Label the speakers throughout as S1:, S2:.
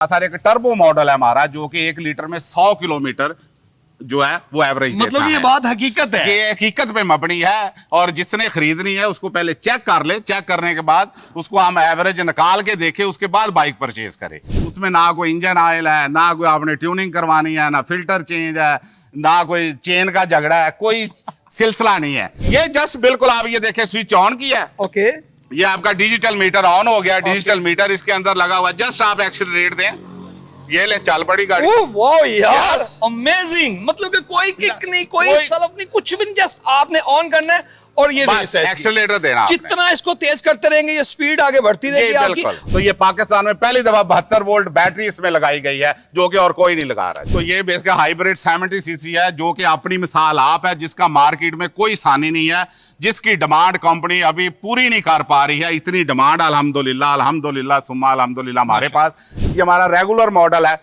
S1: Sir एक turbo model है हमारा जो कि 1 लीटर में 100 किलोमीटर जो है वो एवरेज
S2: मतलब ये बात हकीकत है,
S1: ये हकीकत पे मबनी है। और जिसने खरीदनी है उसको पहले चेक कर ले, चेक करने के बाद उसको हम एवरेज निकाल के देखे, उसके बाद बाइक परचेज करे। उसमें ना कोई इंजन ऑयल है, ना कोई आपने ट्यूनिंग करवानी है, ना फिल्टर चेंज है, ना कोई चेन का झगड़ा है, कोई सिलसिला नहीं है। ये जस्ट बिल्कुल आप ये देखें स्विच ऑन किया है,
S2: ओके
S1: ये आपका डिजिटल मीटर ऑन हो गया। डिजिटल मीटर इसके अंदर लगा हुआ है, जस्ट आप एक्सीलरेट दें, ये ले चल पड़ी गाड़ी।
S2: ओह वाह यार, अमेजिंग। मतलब कि कोई किक नहीं, कोई सलफ नहीं, कुछ भी नहीं, जस्ट आपने ऑन करना है और ये
S1: बस एक्सीलरेटर देना।
S2: जितना इसको तेज करते रहेंगे ये स्पीड आगे बढ़ती रहेगी आपकी।
S1: तो ये पाकिस्तान में पहली दफा 72 वोल्ट बैटरी इसमें लगाई गई है जो कि और कोई नहीं लगा रहा है। तो ये बेसिकली हाइब्रिड 70 सीसी है जो कि अपनी मिसाल आप है, जिसका मार्केट में कोई सानी नहीं है, जिसकी डिमांड कंपनी अभी पूरी नहीं कर पा रही है। इतनी डिमांड अल्हम्दुलिल्लाह अल्हम्दुलिल्लाह सुम्मा अल्हम्दुलिल्लाह हमारे पास। ये हमारा रेगुलर मॉडल है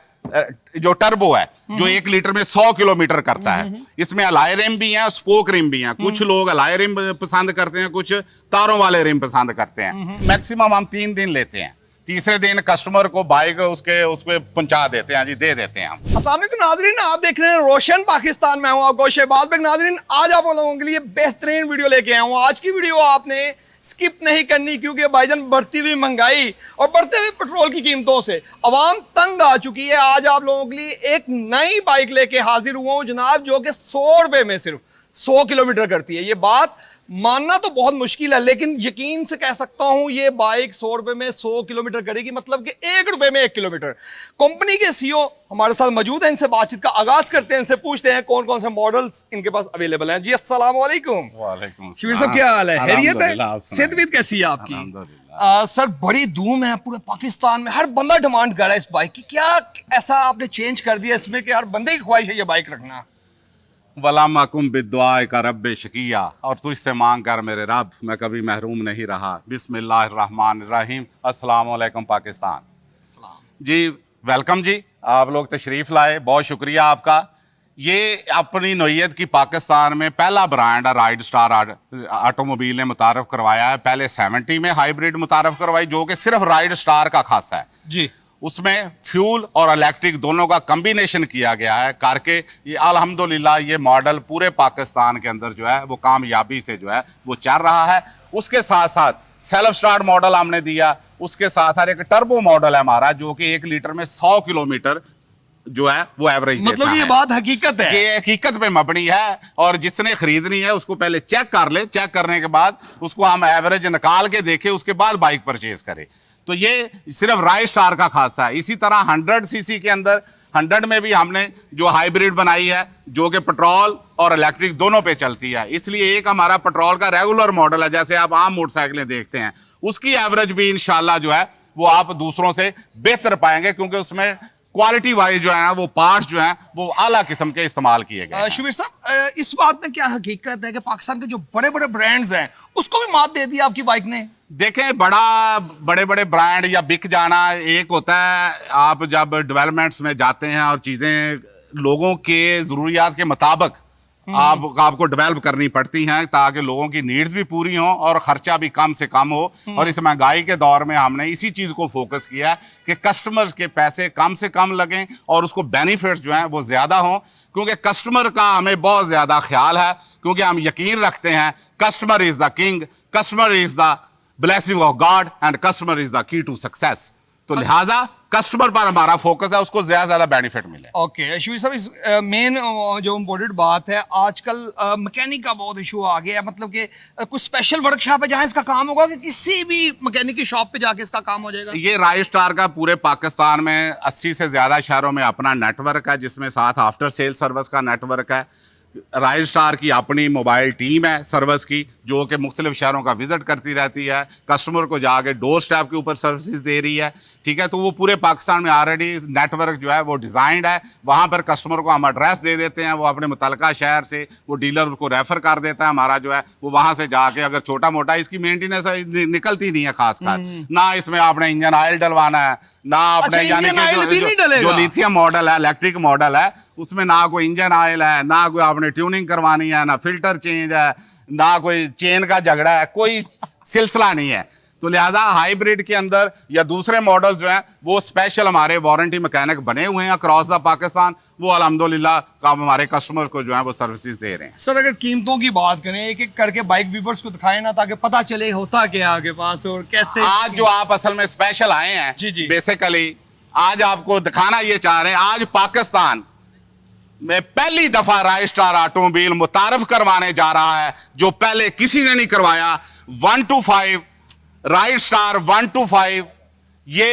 S1: जो टर्बो है, जो 1 लीटर में 100 किलोमीटर करता है। इसमें अलाय रिम भी हैं, स्पोक रिम भी हैं। कुछ लोग अलाय रिम पसंद करते हैं, कुछ तारों वाले रिम पसंद करते हैं। मैक्सिमम हम 3 दिन लेते हैं, तीसरे दिन कस्टमर को बाइक उसके पहुंचा देते हैं जी, दे देते हैं हम।
S2: अस्सलाम वालेकुम नाज़रीन, आप देख रहे हैं रोशन पाकिस्तान में। हूं आपको शहबाज बेग। नाज़रीन आज आप लोगों के लिए बेहतरीन वीडियो लेके आया हूं। आज की वीडियो आपने स्किप नहीं करनी क्योंकि भाईजान बढ़ती हुई महंगाई और बढ़ते हुए पेट्रोल की कीमतों से अवाम तंग आ चुकी है। आज आप लोगों के लिए एक नई बाइक लेके हाजिर हुआ हूं जनाब, जो कि 100 रुपए में सिर्फ 100 किलोमीटर करती है। ये बात मानना तो बहुत मुश्किल है, लेकिन यकीन से कह सकता हूं ये बाइक 100 रुपए में 100 किलोमीटर करेगी, मतलब कि 1 रुपए में 1 किलोमीटर। कंपनी के सीईओ हमारे साथ मौजूद हैं, इनसे बातचीत का आगाज करते हैं, इनसे पूछते हैं कौन कौन से मॉडल्स इनके पास अवेलेबल हैं। जी अस्सलाम वालेकुम।
S1: वालेकुम
S2: शबीर साहब क्या हाल है? खैरियत है? सेहत कैसी है आपकी? सर बड़ी धूम है पूरे पाकिस्तान में, हर बंदा डिमांड कर रहा है इस बाइक की। क्या ऐसा आपने चेंज कर दिया इसमें कि हर बंदे की ख्वाहिश है ये बाइक रखना?
S1: वलामकुम बिद्दुआ का रब शकिया, और तुझसे मांग कर मेरे रब मैं कभी महरूम नहीं रहा। बिस्मिल्लाहिर्रहमानिर्रहीम। अस्सलाम वालेकुम पाकिस्तान। जी वेलकम जी, आप लोग तशरीफ़ लाए, बहुत शुक्रिया आपका। ये अपनी नोयत की पाकिस्तान में पहला ब्रांड है राइड स्टार ऑटोमोबाइल ने मुतारफ़ करवाया है। पहले 70 में हाइब्रिड मुतारफ़ करवाई जो कि सिर्फ राइड स्टार का खासा है
S2: जी।
S1: उसमें फ्यूल और इलेक्ट्रिक दोनों का कम्बिनेशन किया गया है करके ये अल्हम्दुलिल्लाह ये मॉडल पूरे पाकिस्तान के अंदर जो है वो कामयाबी से जो है वो चल रहा है। उसके साथ साथ सेल्फ स्टार्ट मॉडल हमने दिया, उसके साथ साथ एक टर्बो मॉडल है हमारा जो कि 1 लीटर में 100 किलोमीटर जो है वो एवरेज
S2: मतलब ये बात हकीकत है,
S1: ये हकीकत पे मबनी है। और जिसने खरीदनी है उसको पहले चेक कर ले, चेक करने के बाद उसको हम एवरेज निकाल के देखे, उसके बाद बाइक परचेज करे। तो ये सिर्फ राइड स्टार का खासा है। इसी तरह 100 सीसी के अंदर 100 में भी हमने जो हाइब्रिड बनाई है जो कि पेट्रोल और इलेक्ट्रिक दोनों पे चलती है। इसलिए एक हमारा पेट्रोल का रेगुलर मॉडल है, जैसे आप आम मोटरसाइकिलें देखते हैं, उसकी एवरेज भी इंशाल्लाह जो है वो आप दूसरों से बेहतर पाएंगे क्योंकि उसमें क्वालिटी वाइज जो है ना वो पार्ट्स जो हैं वो आला किस्म के इस्तेमाल किए गए।
S2: शबीर साहब इस बात में क्या हकीकत है कि पाकिस्तान के जो बड़े बड़े ब्रांड्स हैं उसको भी मात दे दी आपकी बाइक ने?
S1: देखें, बड़े बड़े ब्रांड या बिक जाना एक होता है, आप जब डेवलपमेंट्स में जाते हैं और चीज़ें लोगों के ज़रूरियात के मुताबिक आपको डेवलप करनी पड़ती हैं ताकि लोगों की नीड्स भी पूरी हों और ख़र्चा भी कम से कम हो। और इस महंगाई के दौर में हमने इसी चीज़ को फोकस किया है कि कस्टमर के पैसे कम से कम लगें और उसको बेनिफिट्स जो हैं वो ज़्यादा हों, क्योंकि कस्टमर का हमें बहुत ज़्यादा ख्याल है, क्योंकि हम यकीन रखते हैं customer is the king, customer is the blessing of God and customer is the key to success. तो लिहाजा कस्टमर पर हमारा फोकस है, उसको ज्यादा बेनिफिट मिले।
S2: ओके शबीर साहब, इस मेन जो इम्पोर्टेंट बात है, आजकल मैकेनिक का बहुत इशू आ गया है। मतलब कि कुछ स्पेशल वर्कशॉप है जहां इसका काम होगा कि किसी भी मैकेनिक की शॉप पे जाके इसका काम हो जाएगा?
S1: ये राइड स्टार का पूरे पाकिस्तान में 80 से ज्यादा शहरों में अपना नेटवर्क है, जिसमें साथ आफ्टर सेल सर्विस का नेटवर्क है। राइड स्टार की अपनी मोबाइल टीम है सर्विस की जो कि मुख्तलिफ शहरों का विजिट करती रहती है, कस्टमर को जाके डोर स्टेप के ऊपर सर्विसेज दे रही है। ठीक है, तो वो पूरे पाकिस्तान में ऑलरेडी नेटवर्क जो है वो डिज़ाइंड है। वहाँ पर कस्टमर को हम एड्रेस दे देते हैं, वो अपने मुतलका शहर से वो डीलर उसको रेफ़र कर देता है, हमारा जो है वो वहाँ से जाके अगर छोटा मोटा इसकी मेंटेनेंस निकलती नहीं है, खासकर ना इसमें आपने इंजन ऑयल डलवाना है, ना आपने यानी कि जो लिथियम मॉडल है, इलेक्ट्रिक मॉडल है, उसमें ना कोई इंजन ऑयल है, ना कोई आपने ट्यूनिंग करवानी है, ना फिल्टर चेंज है, ना कोई चेन का झगड़ा है, कोई सिलसिला नहीं है। तो लिहाजा हाइब्रिड के अंदर या दूसरे मॉडल जो हैं वो स्पेशल हमारे वारंटी मैकेनिक बने हुए हैं अक्रॉस द पाकिस्तान, वो अल्हम्दुलिल्लाह का हमारे कस्टमर को जो है वो सर्विसेज दे रहे हैं।
S2: सर अगर कीमतों की बात करें, एक एक करके बाइक व्यूवर्स को दिखाएं ना, ताकि पता चले होता क्या आपके पास और कैसे।
S1: आज जो आप असल में स्पेशल आए हैं,
S2: जी।
S1: बेसिकली आज आपको दिखाना ये चाह रहे हैं, आज पाकिस्तान में पहली दफा राइट स्टार ऑटोमोबाइल मुतारफ करवाने जा रहा है, जो पहले किसी ने नहीं करवाया। 125 राइट स्टार 125 ये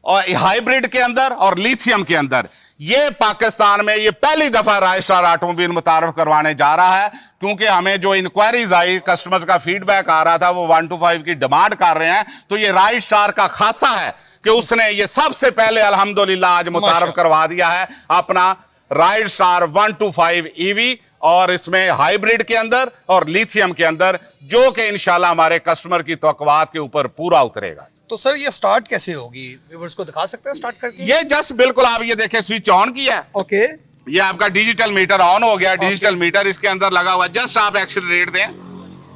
S1: और हाइब्रिड के अंदर और लिथियम के अंदर, ये पाकिस्तान में ये पहली दफा राइट स्टार ऑटोमोबाइल मुतारफ करवाने जा रहा है। क्योंकि हमें जो इंक्वायरीज आई, कस्टमर का फीडबैक आ रहा था, वो 125 की डिमांड कर रहे हैं। तो ये राइट स्टार का खासा है कि उसने ये सबसे पहले अल्हम्दुलिल्लाह आज मुतारफ करवा दिया है अपना राइट स्टार 125 ईवी, और इसमें हाइब्रिड के अंदर और लिथियम के अंदर, जो कि इंशाल्लाह हमारे कस्टमर की तवक्कुआत के ऊपर पूरा उतरेगा।
S2: तो सर ये स्टार्ट कैसे होगी, व्यूवर्स को दिखा सकते हैं स्टार्ट करके?
S1: ये जस्ट बिल्कुल आप ये देखें, स्विच ऑन किया है,
S2: ओके,
S1: ये आपका डिजिटल मीटर ऑन हो गया। डिजिटल मीटर इसके अंदर लगा हुआ, जस्ट आप एक्सीलरेट दें,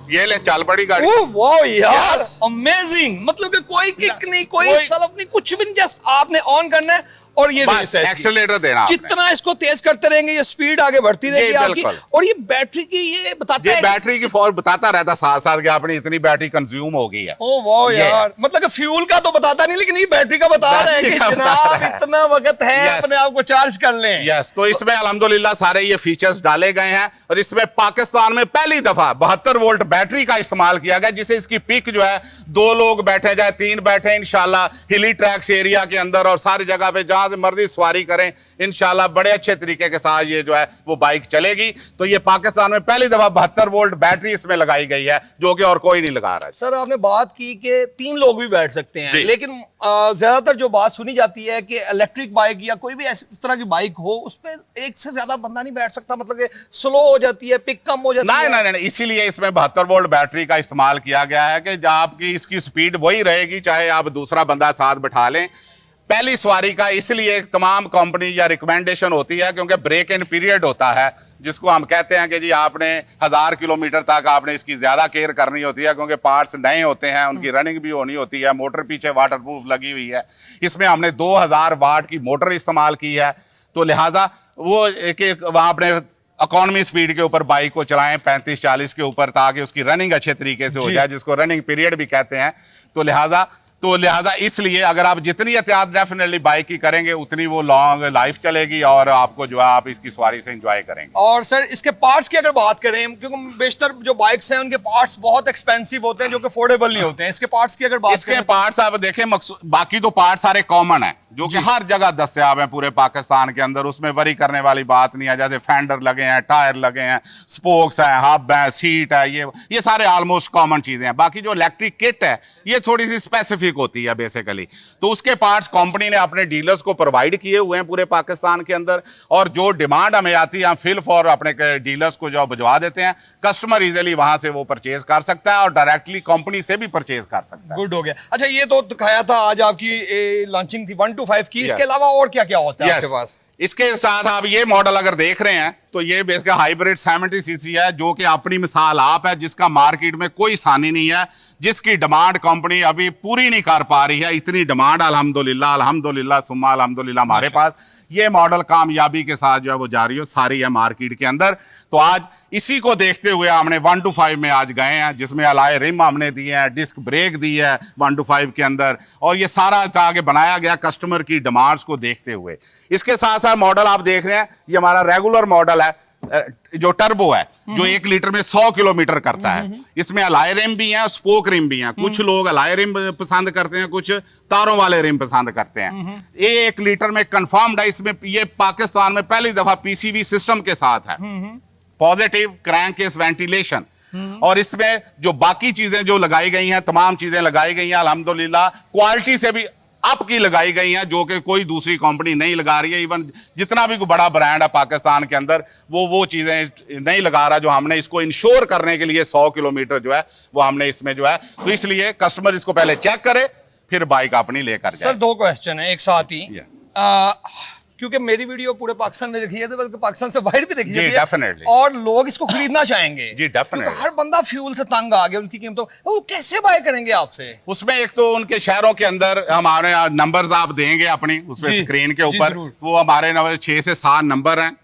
S1: ये ले चल पड़ी गाड़ी।
S2: ओह वाह यार,
S1: Yes.
S2: अमेजिंग। मतलब कि कोई किक नहीं, कोई सलफ नहीं, कुछ भी नहीं, जस्ट आपने ऑन करना है और ये
S1: बस एक्सीलरेटर देना आपने।
S2: जितना इसको तेज करते रहेंगे ये स्पीड आगे बढ़ती रहेगी आपकी।
S1: बिल्कुल।
S2: और ये बैटरी की ये बताता
S1: ये
S2: है
S1: बैटरी की फॉर बताता रहता साथ साथ कि आपने इतनी बैटरी कंज्यूम हो गई है।
S2: ओ वाह
S1: ये।
S2: यार, मतलब कि फ्यूल का तो बताता नहीं, लेकिन ये बैटरी का बता रहा है कि
S1: बैटरी का बता
S2: जनाब
S1: रहा है।
S2: इतना वक्त है,
S1: Yes.
S2: अपने आप को चार्ज कर लें।
S1: यस, तो इसमें अल्हम्दुलिल्लाह सारे ये फीचर्स डाले गए हैं, और इसमें पाकिस्तान में पहली दफा 72 वोल्ट बैटरी का इस्तेमाल किया गया, जिसे इसकी पिक जो है 2 लोग बैठे जाए, 3 बैठे, इंशाल्लाह हिली ट्रैक्स एरिया के अंदर और सारी जगह पे जहां से मर्जी सवारी करें, इंशाल्लाह बड़े अच्छे तरीके के साथ ये जो है वो बाइक चलेगी। तो ये पाकिस्तान में पहली दफा 72 वोल्ट बैटरी इसमें लगाई गई है, जो कि और कोई नहीं लगा रहा है।
S2: सर आपने बात की कि 3 लोग भी बैठ सकते हैं,
S1: जी।
S2: लेकिन ज्यादातर जो बात सुनी जाती है कि इलेक्ट्रिक बाइक या कोई भी इस तरह की बाइक हो, उसमें एक से ज्यादा बंदा नहीं बैठ सकता, मतलब कि स्लो हो जाती है, पिक कम हो जाती है।
S1: नहीं, इसीलिए इसमें 72 वोल्ट बैटरी का इस्तेमाल किया गया है कि जब आपकी इसकी स्पीड वही रहेगी चाहे आप दूसरा बंदा साथ बैठा लें। पहली सवारी का इसलिए तमाम कंपनी या रिकमेंडेशन होती है क्योंकि ब्रेक इन पीरियड होता है, जिसको हम कहते हैं कि जी आपने 1000 किलोमीटर तक आपने इसकी ज्यादा केयर करनी होती है, क्योंकि पार्ट्स नए होते हैं, उनकी रनिंग भी होनी होती है। मोटर पीछे वाटरप्रूफ लगी हुई है, इसमें हमने 2000 वाट की मोटर इस्तेमाल की है। तो लिहाजा वो एक आपने इकोनॉमी स्पीड के ऊपर बाइक को चलाएं 35-40 के ऊपर, ताकि उसकी रनिंग अच्छे तरीके से हो जाए, जिसको रनिंग पीरियड भी कहते हैं। तो लिहाजा इसलिए अगर आप जितनी एहतियात डेफिनेटली बाइक की करेंगे, उतनी वो लॉन्ग लाइफ चलेगी और आपको जो है आप इसकी सवारी से एंजॉय करेंगे।
S2: और सर इसके पार्ट्स की अगर बात करें, क्योंकि बेशतर जो बाइक्स हैं उनके पार्ट्स बहुत एक्सपेंसिव होते हैं, जो कि अफोर्डेबल नहीं होते हैं। इसके पार्ट्स की अगर बात
S1: इसके
S2: करें,
S1: पार्ट्स आप देखें, बाकी तो पार्ट सारे कॉमन है, जो कि हर जगह दस्तयाब है पूरे पाकिस्तान के अंदर, उसमें वरी करने वाली बात नहीं है। जैसे फेंडर लगे हैं, टायर लगे हैं, स्पोक्स हैं, हब है, सीट है, ये सारे ऑलमोस्ट कॉमन चीजें हैं। बाकी जो इलेक्ट्रिक किट है ये थोड़ी सी स्पेसिफिक होती है बेसिकली, तो उसके पार्ट्स कंपनी ने अपने डीलर्स को प्रोवाइड किए हुए हैं पूरे पाकिस्तान के अंदर, और जो डिमांड हमें आती है हम फिल फॉर अपने डीलर्स को जो भिजवा देते हैं। कस्टमर इजीली वहां से वो परचेज कर सकता है और डायरेक्टली कंपनी से भी परचेज कर सकता है।
S2: गुड हो गया। अच्छा, ये तो दिखाया था आज आपकी लॉन्चिंग थी 125 की, इसके अलावा और क्या क्या होता है आपके पास?
S1: इसके साथ आप ये मॉडल अगर देख रहे हैं तो ये बेसिकली हाइब्रिड 70 सीसी है, जो कि अपनी मिसाल आप है, जिसका मार्केट में कोई सानी नहीं है, जिसकी डिमांड कंपनी अभी पूरी नहीं कर पा रही है। इतनी डिमांड अल्हम्दुलिल्लाह सुम्मा अल्हम्दुलिल्लाह हमारे पास ये मॉडल कामयाबी के साथ जो है वो जारी हो सारी है मार्केट के अंदर। तो आज इसी को देखते हुए हमने 125 में आज गए हैं, जिसमें अलाय रिम हमने दिए हैं, डिस्क ब्रेक दी है 125 के अंदर, और ये सारा आगे बनाया गया कस्टमर की डिमांड्स को देखते हुए। इसके साथ साथ मॉडल आप देख रहे हैं, ये हमारा रेगुलर मॉडल है जो टर्बो है, जो 1 लीटर में 100 किलोमीटर करता है। इसमें अलाय रिम भी हैं, स्पोक रिम भी हैं। कुछ लोग अलाय रिम पसंद करते हैं, कुछ तारों वाले रिम पसंद करते हैं। ये 1 लीटर में कंफर्म्ड है। इसमें ये पाकिस्तान में पहली दफा पीसीवी सिस्टम के साथ है, पॉजिटिव क्रैंकेस वेंटिलेशन, और इसमें जो बाकी चीजें जो लगाई गई हैं, तमाम चीजें लगाई गई हैं अल्हम्दुलिल्लाह क्वालिटी से भी अप की लगाई गई हैं, जो कि कोई दूसरी कंपनी नहीं लगा रही है। इवन जितना भी कोई बड़ा ब्रांड है पाकिस्तान के अंदर, वो चीजें नहीं लगा रहा, जो हमने इसको इंश्योर करने के लिए 100 किलोमीटर जो है वो हमने इसमें जो है, तो इसलिए कस्टमर इसको पहले चेक करे फिर बाइक अपनी लेकर जाए।
S2: सर 2 क्वेश्चन है एक साथ ही। क्योंकि मेरी वीडियो पूरे पाकिस्तान में देखी है, बल्कि पाकिस्तान से बाहर भी देखी
S1: जी,
S2: जाती है
S1: definitely।
S2: और लोग इसको खरीदना चाहेंगे
S1: जी, definitely।
S2: क्योंकि हर बंदा फ्यूल से तंग आ गया, उसकी कीमतों, वो कैसे बाय करेंगे आपसे?
S1: उसमें एक तो उनके शहरों के अंदर हमारे नंबर्स आप देंगे अपनी उसमें
S2: जी,
S1: स्क्रीन के
S2: जी,
S1: ऊपर,
S2: जरूर।
S1: वो हमारे 6 से 7 नंबर हैं,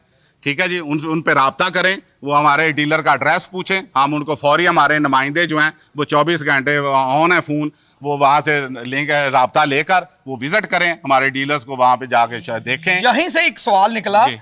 S1: ठीक है जी। उन पे राब्ता करें, वो हमारे डीलर का एड्रेस पूछें, हम उनको फौरी, हमारे नुमाइंदे जो हैं वो 24 घंटे ऑन है फ़ोन, वो वहाँ से लेंगे, राब्ता लेकर वो विजिट करें हमारे डीलर्स को, वहाँ पे जाके शायद देखें।
S2: यहीं से एक सवाल निकला,
S1: जी।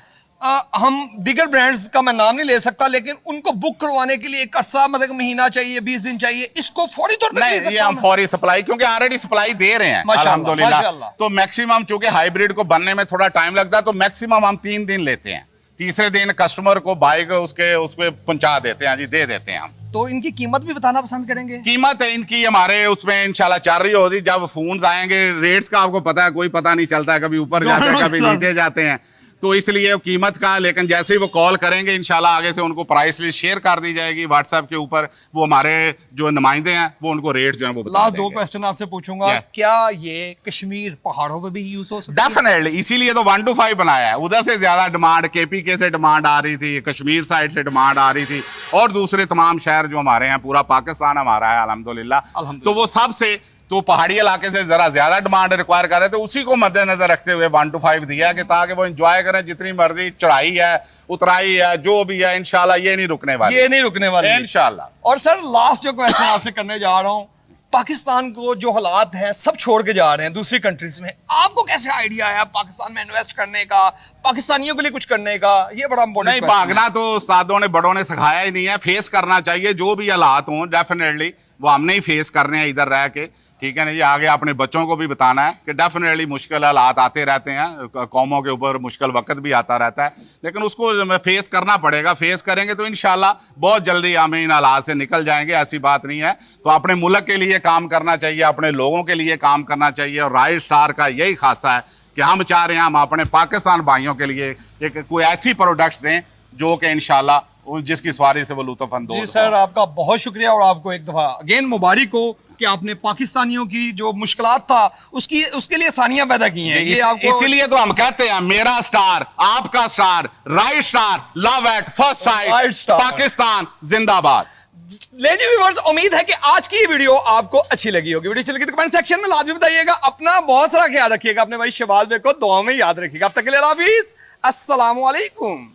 S2: हम दीगर ब्रांड्स का मैं नाम नहीं ले सकता, लेकिन उनको बुक करवाने के लिए एक अर्सा, मतलब महीना चाहिए, 20 दिन चाहिए, इसको फौरी तौर पे
S1: नहीं,
S2: खरीद
S1: ये
S2: सकता
S1: हम
S2: हूं?
S1: फौरी सप्लाई, क्योंकि ऑलरेडी सप्लाई दे रहे हैं
S2: माशाल्लाह,
S1: अल्हम्दुलिल्लाह।
S2: माशाल्लाह।
S1: तो मैक्सिमम, चूंकि हाइब्रिड को बनने में थोड़ा टाइम लगता है, तो मैक्सिमम हम 3 दिन लेते हैं, तीसरे दिन कस्टमर को बाइक उसके पहुंचा देते हैं जी, दे देते हैं हम।
S2: तो इनकी कीमत भी बताना पसंद करेंगे?
S1: कीमत है इनकी हमारे उसमें इंशाल्लाह चल रही होगी, जब फोन आएंगे रेट्स का आपको पता है, कोई पता नहीं चलता है, कभी ऊपर जाते हैं कभी नीचे जाते हैं, तो इसलिए कीमत का, लेकिन जैसे ही वो कॉल करेंगे इंशाल्लाह आगे से उनको प्राइस लिस्ट शेयर कर दी जाएगी व्हाट्सएप के ऊपर, वो हमारे जो नुमाइंदे हैं वो उनको रेट जो है वो बता
S2: लास्ट 2
S1: देंगे।
S2: क्वेश्चन आपसे पूछूंगा,
S1: Yeah।
S2: क्या ये कश्मीर पहाड़ों पे भी यूज हो सकता है?
S1: डेफिनेटली, इसीलिए तो 1 to 5 बनाया है। उधर से ज्यादा डिमांड KPK से डिमांड आ रही थी, कश्मीर साइड से डिमांड आ रही थी, और दूसरे तमाम शहर जो हमारे हैं, पूरा पाकिस्तान हमारा है अल्हम्दुलिल्लाह, तो वो सबसे, तो पहाड़ी इलाके से जरा ज्यादा डिमांड रिक्वायर कर रहे थे, उसी को मद्देनजर रखते हुए 1 to 5 दिया कि ताकि वो एंजॉय करें, जितनी मर्जी चढ़ाई है, उतराई है, जो भी है, इंशाल्लाह ये नहीं रुकने वाली,
S2: ये नहीं रुकने वाली
S1: इंशाल्लाह।
S2: और सर लास्ट जो क्वेश्चन आपसे करने जा रहा हूँ, पाकिस्तान को जो हालात हैं सब छोड़ के जा रहे हैं दूसरी कंट्रीज में, आपको कैसे आइडिया आया पाकिस्तान में इन्वेस्ट करने का, पाकिस्तानियों के लिए कुछ करने का? ये बड़ा
S1: नहीं, भागना तो उस्तादों ने, बड़ों ने सिखाया ही नहीं है, फेस करना चाहिए, जो भी हालात हों डेफिनेटली वो हमने ही फेस करने हैं इधर रह के, ठीक है ना। ये आगे अपने बच्चों को भी बताना है कि डेफिनेटली मुश्किल हालात आते रहते हैं, कौमों के ऊपर मुश्किल वक्त भी आता रहता है, लेकिन उसको फेस करना पड़ेगा। फेस करेंगे तो इंशाल्लाह बहुत जल्दी हम इन हालात से निकल जाएंगे, ऐसी बात नहीं है। तो अपने मुल्क के लिए काम करना चाहिए, अपने लोगों के लिए काम करना चाहिए, और राइट स्टार का यही खासा है कि हम चाह रहे हैं हम अपने पाकिस्तान भाइयों के लिए एक कोई ऐसी प्रोडक्ट्स दें जो कि इंशाल्लाह जिसकी सवारी से वो लुत्फ अंदोज
S2: जी सर, आपका बहुत शुक्रिया, और आपको एक दफा अगेन मुबारक हो कि आपने पाकिस्तानियों की जो मुश्किलात था उसके लिए आसानियां पैदा की हैं। ये आपको,
S1: इसीलिए तो हम कहते हैं मेरा स्टार, आपका star, right star, love at first
S2: Right
S1: site,
S2: star।
S1: Pakistan जिंदाबाद।
S2: ले जी व्यूअर्स, उम्मीद है कि आज की वीडियो आपको अच्छी लगी होगी। वीडियो अच्छी लगी तो कमेंट सेक्शन में लाजमी बताइएगा। अपना बहुत सारा ख्याल रखिएगा, अपने भाई शहबाज भाई को दुआ में याद रखिएगा। अब तक के लिए हाफिज, अस्सलाम वालेकुम।